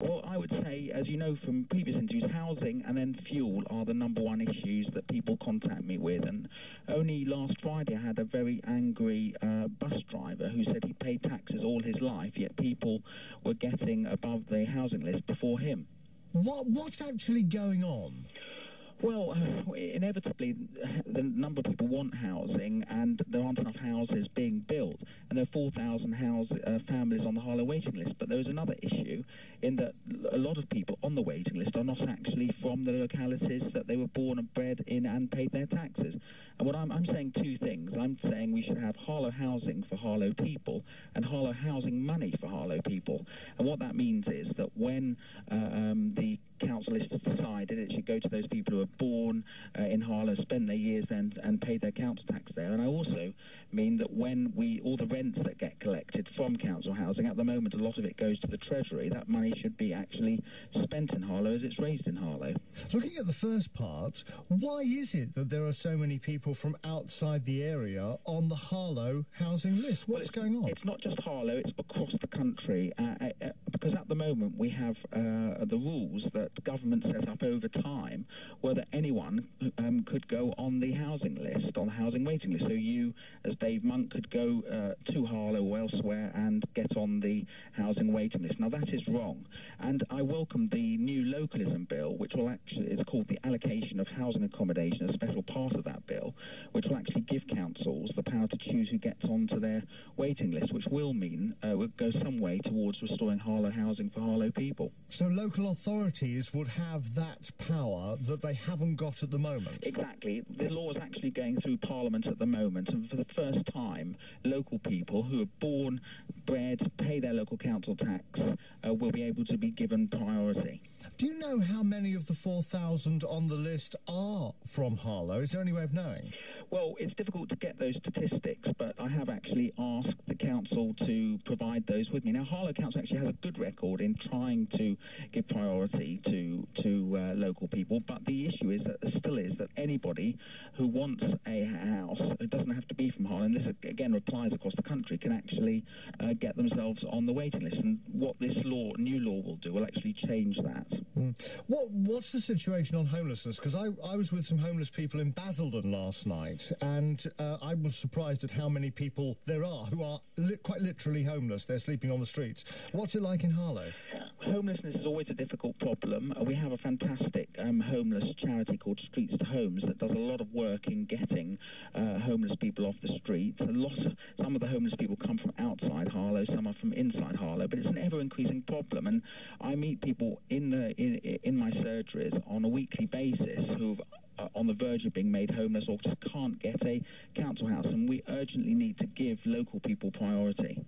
Well, I would say, as you know from previous interviews, housing and then fuel are the number one issues that people contact me with. And only last Friday I had a very angry bus driver who said he paid taxes all his life, yet people were getting above the housing list before him. What's actually going on? Well, inevitably, the number of people want housing, and there aren't enough houses being built, and there are 4,000 families on the Harlow waiting list. But there is another issue in that a lot of people on the waiting list are not actually from the localities that they were born and bred in and paid their taxes. And what I'm saying two things. I'm saying we should have Harlow housing for Harlow people and Harlow housing money for Harlow people. And what that means is that when the council list has decided it should go to those people who are born in Harlow, spent their years and paid their council tax there. And I also mean that when all the rents that get collected from council housing, at the moment a lot of it goes to the Treasury, that money should be actually spent in Harlow as it's raised in Harlow. Looking at the first part, why is it that there are so many people from outside the area on the Harlow housing list? What's going on? It's not just Harlow, it's across the country, because at the moment we have the rules that government set up over time where that anyone could go on the housing list, on the housing waiting list. So you, as Dave Monk, could go to Harlow or elsewhere and get on the housing waiting list. Now that is wrong, and I welcome the new Localism Bill, which will actually, it's called the Allocation of Housing Accommodation, a special part of that bill, which will actually give councils the power to choose who gets onto their waiting list, which will mean will go some way towards restoring Harlow housing for Harlow people. So local authorities would have that power that they haven't got at the moment? Exactly. The law is actually going through Parliament at the moment, and for the first time, local people who are born, bred, pay their local council tax, will be able to be given priority. Do you know how many of the 4,000 on the list are from Harlow? Is there any way of knowing? Well, it's difficult to get those statistics, but I have actually asked the council to provide those with me. Now, Harlow Council actually has a good record in trying to give priority to local people, but the issue is that there still is that anybody who wants a house, it doesn't have to be from Harlow, and this again applies across the country, can actually get themselves on the waiting list. And what this new law will do will actually change that. What's the situation on homelessness? Because I was with some homeless people in Basildon last night, and I was surprised at how many people there are who are quite literally homeless. They're sleeping on the streets. What's it like in Harlow? Homelessness is always a difficult problem. We have a fantastic homeless charity called Streets to Homes that does a lot of work in getting homeless people off the streets. Some of the homeless people come from outside Harlow, some are from inside Harlow, but it's an ever-increasing problem. And I meet people in my surgeries on a weekly basis who've on the verge of being made homeless or just can't get a council house, and we urgently need to give local people priority.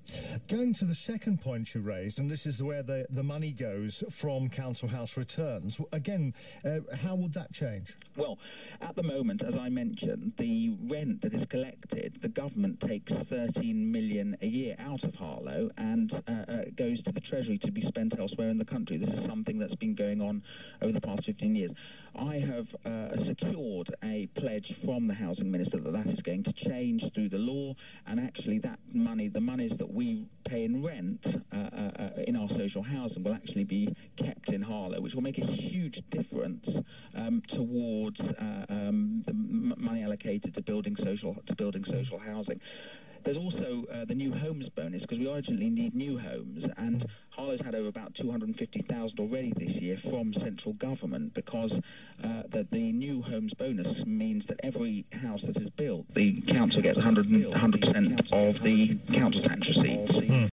Going to the second point you raised, and this is where the money goes from council house returns, again, how would that change? Well, at the moment, as I mentioned, the rent that is collected, the government takes 13 million a year out of Harlow and goes to the Treasury to be spent elsewhere in the country. This is something that's been going on over the past 15 years. I have secured a pledge from the Housing Minister that is going to change through the law, and actually that money, the monies that we pay in rent in our social housing, will actually be kept in Harlow, which will make a huge difference towards the money allocated to building social housing. There's also the new homes bonus, because we urgently need new homes, and Harlow's had over about 250,000 already this year from central government, because the new homes bonus means that every house that is built, the council gets 100% of the council tax receipts.